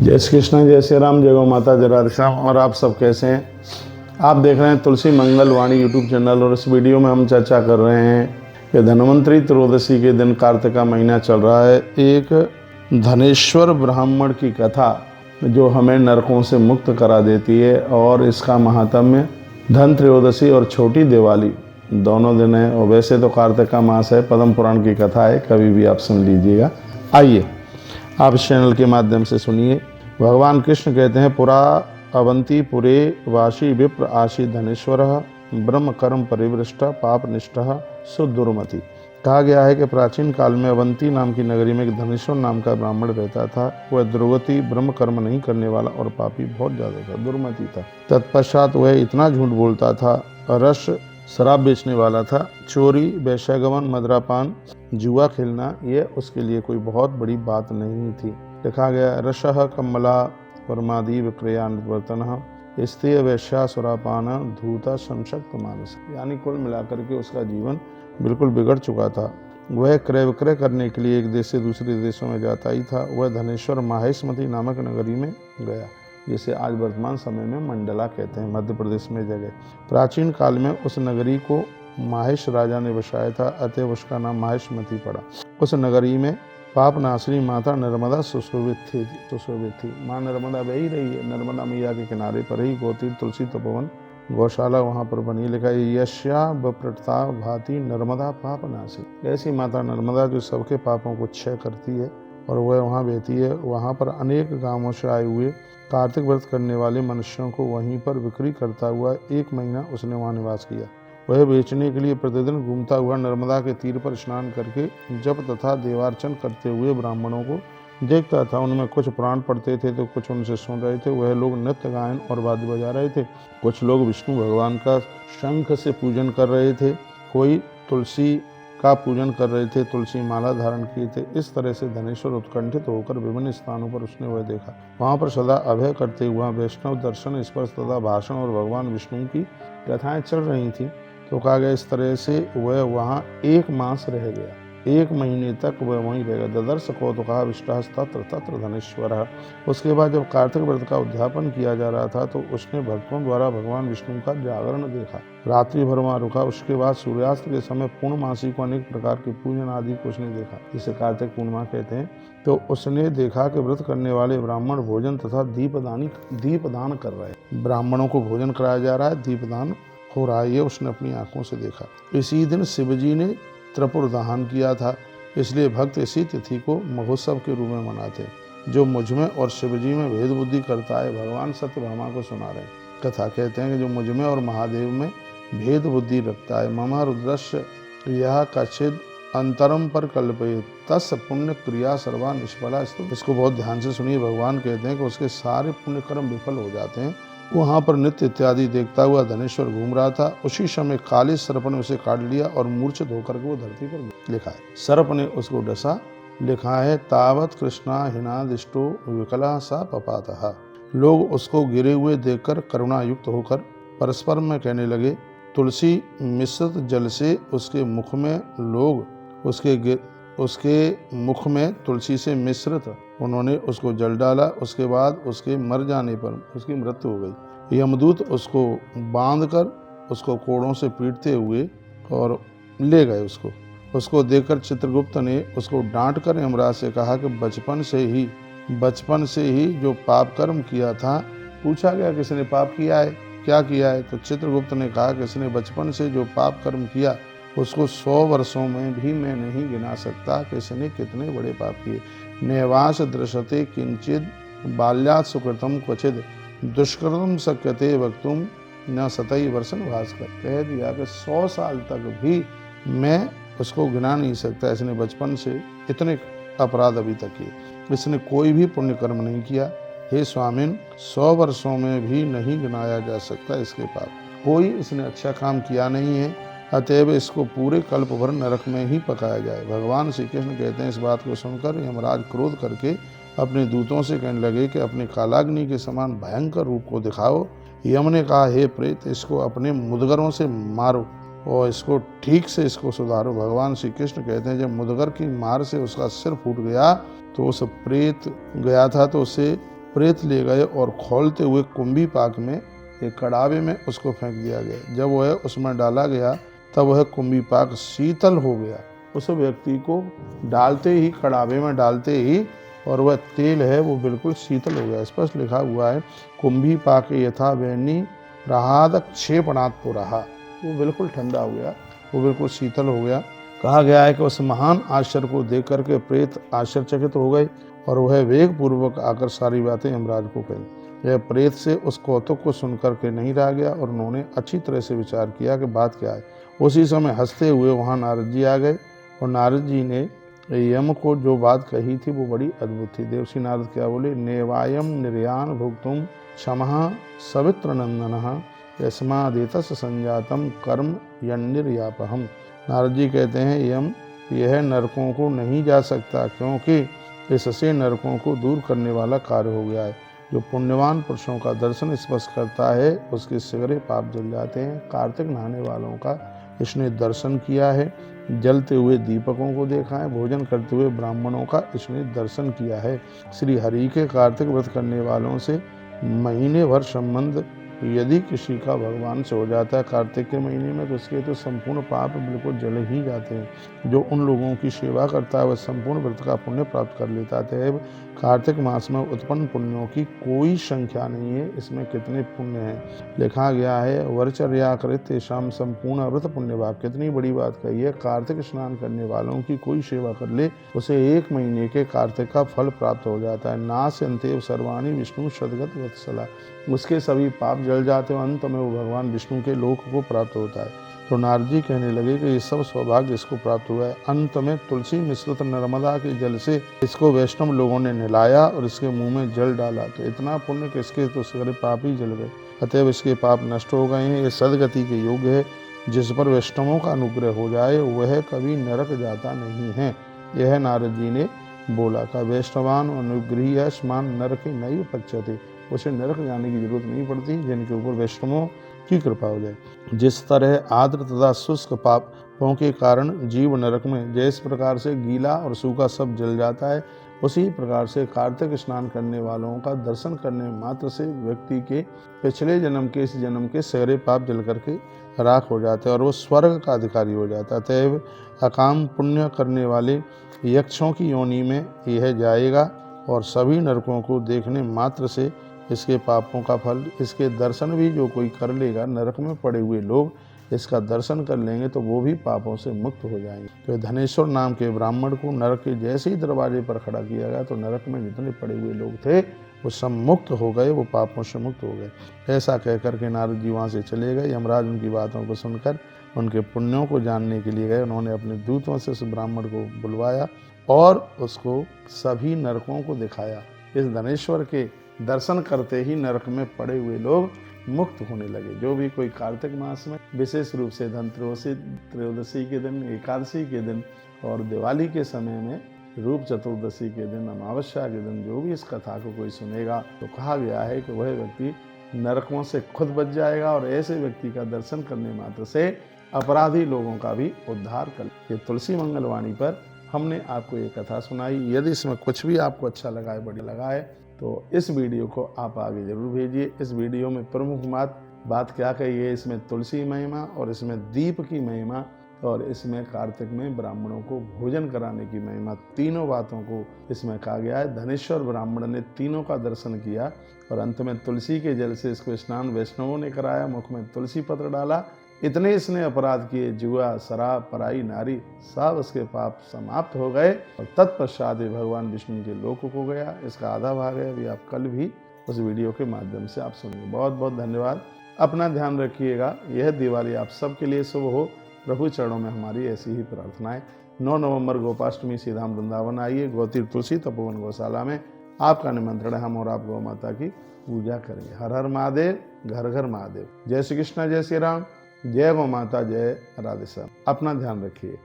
जय श्री कृष्ण, जय श्री राम, जय गौ माता, जय राधे श्याम। और आप सब कैसे हैं? आप देख रहे हैं तुलसी मंगल वाणी यूट्यूब चैनल। और इस वीडियो में हम चर्चा कर रहे हैं कि धन्वंतरी त्रयोदशी के दिन कार्तिक का महीना चल रहा है। एक धनेश्वर ब्राह्मण की कथा जो हमें नरकों से मुक्त करा देती है। और इसका महात्म्य धन त्रयोदशी और छोटी दिवाली दोनों दिन है। और वैसे तो कार्तिक का मास है, पद्म पुराण की कथा है, कभी भी आप सुन लीजिएगा। आइए आप इस चैनल के माध्यम से सुनिए। भगवान कृष्ण कहते हैं, पुरा अवंती पुरे वाशी विप्र आशी धनेश्वर ब्रह्म कर्म परिवृष्ट पाप निष्ठ सुदुर्मति। कहा गया है कि प्राचीन काल में अवंती नाम की नगरी में एक धनेश्वर नाम का ब्राह्मण रहता था। वह दुर्गति, ब्रह्म कर्म नहीं करने वाला और पापी बहुत ज्यादा था, दुर्मति था। तत्पश्चात वह इतना झूठ बोलता था, रस शराब बेचने वाला था, चोरी, वेश्यागमन, मदरापान, जुआ खेलना ये उसके लिए कोई बहुत बड़ी बात नहीं थी। लिखा गया, रसः कमला परमादि विक्रयानुवर्तन स्त्रीय वेश्या सुरापान धूता संशक्त मानस। यानी कुल मिलाकर के उसका जीवन बिल्कुल बिगड़ चुका था। वह क्रय विक्रय करने के लिए एक देश से दूसरे देशों में जाता ही था। वह धनेश्वर माहेशमती नामक नगरी में गया, जिसे आज वर्तमान समय में मंडला कहते हैं, मध्य प्रदेश में जगह। प्राचीन काल में उस नगरी को माहेश राजा ने बसाया था, अतः उसका नाम माहेशमती पड़ा। उस नगरी में पाप नाशनी माता नर्मदा सुशोभित थी। माँ नर्मदा बह ही रही है। नर्मदा मैया के किनारे पर ही गोतीर तुलसी तपोवन गौशाला वहाँ पर बनी। लिखा है, यश्या बप्रटता भाति नर्मदा पाप नाशी। ऐसी माता नर्मदा जो सबके पापों को क्षय करती है और वह वहाँ बहती है। वहाँ पर अनेक गांवों से आए हुए कार्तिक व्रत करने वाले मनुष्यों को वहीं पर बिक्री करता हुआ 1 महीना उसने वहाँ निवास किया। वह बेचने के लिए प्रतिदिन घूमता हुआ नर्मदा के तीर पर स्नान करके जप तथा देवार्चन करते हुए ब्राह्मणों को देखता था। उनमें कुछ प्राण पढ़ते थे तो कुछ उनसे सुन रहे थे। वह लोग नृत्य गायन और वाद्य बजा रहे थे। कुछ लोग विष्णु भगवान का शंख से पूजन कर रहे थे, कोई तुलसी का पूजन कर रहे थे, तुलसी माला धारण किए थे। इस तरह से धनेश्वर उत्कंठित होकर विभिन्न स्थानों पर उसने वह देखा। वहाँ पर सदा अभय करते हुए वैष्णव दर्शन, स्पर्श तथा भाषण और भगवान विष्णु की कथाएं चल रही थी। तो कहा गया, इस तरह से वह वहाँ 1 मास रह गया। 1 महीने तक वह वहीं रहेगा। ददर्श कौतुका विष्टास तत्र तत्र धनेश्वर। उसके बाद जब कार्तिक व्रत का उद्यापन किया जा रहा था तो उसने भक्तों द्वारा भगवान विष्णु का जागरण देखा। रात्रि भर वहाँ रुका। उसके बाद सूर्यास्त के समय पूर्णमासी को अनेक प्रकार के पूजन आदि को उसने देखा, जिसे कार्तिक पूर्णिमा कहते हैं। तो उसने देखा कि व्रत करने वाले ब्राह्मण भोजन तथा दीपदान कर रहे हैं। ब्राह्मणों को भोजन कराया जा रहा है, दीपदान हो रहा है, ये उसने अपनी आंखों से देखा। इसी दिन शिवजी ने त्रिपुर दहन किया था, इसलिए भक्त इसी तिथि को महोत्सव के रूप में मनाते हैं। जो मुझमें और शिवजी में भेद बुद्धि करता है, भगवान सत्यभामा को सुना रहे हैं। कथा कहते हैं कि जो मुझमें और महादेव में भेद बुद्धि रखता है, ममा रुद्रस्य यह कचिद अंतरम पर कल्पये तस् पुण्य क्रिया सर्वा निष्फला। इसको बहुत ध्यान से सुनिए। भगवान कहते हैं कि उसके सारे पुण्य कर्म विफल हो जाते हैं। वहाँ पर नृत्य इत्यादि देखता हुआ धनेश्वर घूम रहा था। उसी समय काले सर्प ने उसे काट लिया और मूर्छित होकर के वो धरती पर लिखा है, सर्प ने उसको डसा। लिखा है, तावत कृष्णा हिनादिष्टो विकला सा पपातः। लोग उसको गिरे हुए देखकर करुणा युक्त होकर परस्पर में कहने लगे, तुलसी मिश्रित जल से उसके मुख में मुख में तुलसी से मिश्रित उन्होंने उसको जल डाला। उसके बाद उसके मर जाने पर उसकी मृत्यु हो गई। यमदूत उसको बांधकर उसको कोड़ों से पीटते हुए और ले गए। उसको देखकर चित्रगुप्त ने उसको डांट कर यमराज से कहा कि बचपन से ही जो पाप कर्म किया था। पूछा गया, किसने पाप किया है, क्या किया है? तो चित्रगुप्त ने कहा कि इसने बचपन से जो पाप कर्म किया उसको 100 वर्षों में भी मैं नहीं गिना सकता कि इसने कितने बड़े पाप किए। नैवास दृश्यते किंचित बाल्यात सुकृतम क्वचिद दुष्कृतम शक्यते वक्तुम न सतई वर्षन भास्कर। कह दिया कि 100 साल तक भी मैं उसको गिना नहीं सकता। इसने बचपन से इतने अपराध अभी तक किए, इसने कोई भी पुण्य कर्म नहीं किया। हे स्वामिन, 100 वर्षों में भी नहीं गिनाया जा सकता इसके पाप। कोई इसने अच्छा काम किया नहीं है, अतएव इसको पूरे कल्प भर नरक में ही पकाया जाए। भगवान श्री कृष्ण कहते हैं, इस बात को सुनकर यमराज क्रोध करके अपने दूतों से कहने लगे कि अपने कालाग्नि के समान भयंकर रूप को दिखाओ। यम ने कहा, हे प्रेत, इसको अपने मुदगरों से मारो और इसको ठीक से इसको सुधारो। भगवान श्री कृष्ण कहते हैं, जब मुदगर की मार से उसका सिर फूट गया तो उस प्रेत गया था तो उसे प्रेत ले गए और खोलते हुए कुंभी पाक में एक कड़ावे में उसको फेंक दिया गया। जब वह उसमें डाला गया तब वह कुंभी पाक शीतल हो गया। उस व्यक्ति को डालते ही, कड़ावे में डालते ही, और वह तेल है वो बिल्कुल शीतल हो गया। स्पष्ट लिखा हुआ है, कुंभी पाक यथा वेणी रहाद क्षेपणात् पुरः, वो बिल्कुल ठंडा हो गया, वो बिल्कुल शीतल हो गया। कहा गया है कि उस महान आश्चर्य को देख करके प्रेत आश्चर्यचकित हो गए और वह वेग पूर्वक आकर सारी बातें यमराज को कही। यह प्रेत से उस कौतुक को सुनकर के नहीं रह गया और उन्होंने अच्छी तरह से विचार किया कि बात क्या है। उसी समय हंसते हुए वहाँ नारद जी आ गए और नारद जी ने यम को जो बात कही थी वो बड़ी अद्भुत थी। देवसी नारद क्या बोले, नेवायम निर्यान भुक्तुम क्षमः सवित्र नंदन यस्मादेतस संजातम कर्म यन्निर्यापहम। नारद जी कहते हैं, यम यह नरकों को नहीं जा सकता, क्योंकि इससे नरकों को दूर करने वाला कार्य हो गया है। जो पुण्यवान पुरुषों का दर्शन स्पर्श करता है उसके सगरे पाप जल जाते हैं। कार्तिक नहाने वालों का इसने दर्शन किया है, जलते हुए दीपकों को देखा है, भोजन करते हुए ब्राह्मणों का इसने दर्शन किया है। श्री हरि के कार्तिक व्रत करने वालों से महीने भर संबंध यदि किसी का भगवान से हो जाता है कार्तिक के महीने में, तो उसके तो संपूर्ण पाप बिल्कुल जल ही जाते हैं। जो उन लोगों की सेवा करता है वह संपूर्ण व्रत का पुण्य प्राप्त कर लेता है। कार्तिक मास में उत्पन्न पुण्यों की कोई संख्या नहीं है, इसमें कितने पुण्य हैं। लिखा गया है, वरचर्या कृत शाम संपूर्ण व्रत पुण्य भाव। कितनी बड़ी बात कही है। कार्तिक स्नान करने वालों की कोई सेवा कर ले उसे 1 महीने के कार्तिक का फल प्राप्त हो जाता है। नास अंतेव सर्वाणी विष्णु सदगत वत्सला, उसके सभी पाप जल जाते हैं, अंत में वो भगवान विष्णु के लोक को प्राप्त होता है। तो नारद जी कहने लगे कि ये सब सौभाग्य इसको प्राप्त हुआ है। अंत में तुलसी मिश्रित नर्मदा के जल से इसको वैष्णव लोगों ने नहलाया और इसके मुंह में जल डाला, तो इतना पुण्य कि इसके तो सारे पाप ही जल गए। अतएव इसके पाप नष्ट हो गए हैं। ये सदगति के योग्य है। जिस पर वैष्णवों का अनुग्रह हो जाए वह कभी नरक जाता नहीं है। यह नारद जी ने बोला का वैष्णवान अनुगृह स्मान नरक नहीं पच्यते, उसे नरक जाने की जरूरत नहीं पड़ती जिनके ऊपर वैष्णवों की कृपा हो जाए। जिस तरह आर्द्र तथा शुष्क पापों के कारण जीव नरक में जिस प्रकार से गीला और सूखा सब जल जाता है, उसी प्रकार से कार्तिक स्नान करने वालों का दर्शन करने मात्र से व्यक्ति के पिछले जन्म के इस जन्म के सारे पाप जल करके राख हो जाते हैं और वो स्वर्ग का अधिकारी हो जाता है। अतएव अकाम पुण्य करने वाले यक्षों की योनि में यह जाएगा और सभी नरकों को देखने मात्र से इसके पापों का फल, इसके दर्शन भी जो कोई कर लेगा, नरक में पड़े हुए लोग इसका दर्शन कर लेंगे तो वो भी पापों से मुक्त हो जाएंगे। तो धनेश्वर नाम के ब्राह्मण को नरक के जैसे ही दरवाजे पर खड़ा किया गया तो नरक में जितने पड़े हुए लोग थे वो सब मुक्त हो गए, वो पापों से मुक्त हो गए। ऐसा कहकर के नारद जी वहाँ से चले गए। यमराज उनकी बातों को सुनकर उनके पुण्यों को जानने के लिए गए। उन्होंने अपने दूतों से उस ब्राह्मण को बुलवाया और उसको सभी नरकों को दिखाया। इस धनेश्वर के दर्शन करते ही नरक में पड़े हुए लोग मुक्त होने लगे। जो भी कोई कार्तिक मास में विशेष रूप से त्रयोदशी के दिन, एकादशी के दिन और दिवाली के समय में रूप चतुर्दशी के दिन, अमावस्या के दिन जो भी इस कथा को कोई सुनेगा तो कहा गया है कि वह व्यक्ति नरकों से खुद बच जाएगा और ऐसे व्यक्ति का दर्शन करने मात्र से अपराधी लोगों का भी उद्धार कर। ये तुलसी मंगलवाणी पर हमने आपको ये कथा सुनाई। यदि इसमें कुछ भी आपको अच्छा लगा है, बढ़िया लगा है, तो इस वीडियो को आप आगे जरूर भेजिए। इस वीडियो में प्रमुख बात क्या कही है, इसमें तुलसी महिमा और इसमें दीप की महिमा और इसमें कार्तिक में ब्राह्मणों को भोजन कराने की महिमा, तीनों बातों को इसमें कहा गया है। धनेश्वर ब्राह्मण ने तीनों का दर्शन किया और अंत में तुलसी के जल से इसको स्नान वैष्णवों ने कराया, मुख में तुलसी पत्र डाला। इतने इसने अपराध किए, जुआ, शराब, पराई नारी, सब उसके पाप समाप्त हो गए और तत्पश्चात भगवान विष्णु के लोक को गया। इसका आधा भाग है, अभी आप कल भी उस वीडियो के माध्यम से आप सुनिए। बहुत बहुत धन्यवाद। अपना ध्यान रखिएगा। यह दिवाली आप सबके लिए शुभ हो। प्रभु चरणों में हमारी ऐसी ही प्रार्थनाएं। 9 नवंबर गोपाष्टमी श्रीधाम वृंदावन आइए, गोतीर्थ तुलसी तपोवन गौशाला में आपका निमंत्रण है। हम और आप गौ माता की पूजा करेंगे। हर हर महादेव, घर घर महादेव। जय श्री कृष्ण, जय श्री राम, जय गौ माता, जय राधे श्याम। अपना ध्यान रखिए।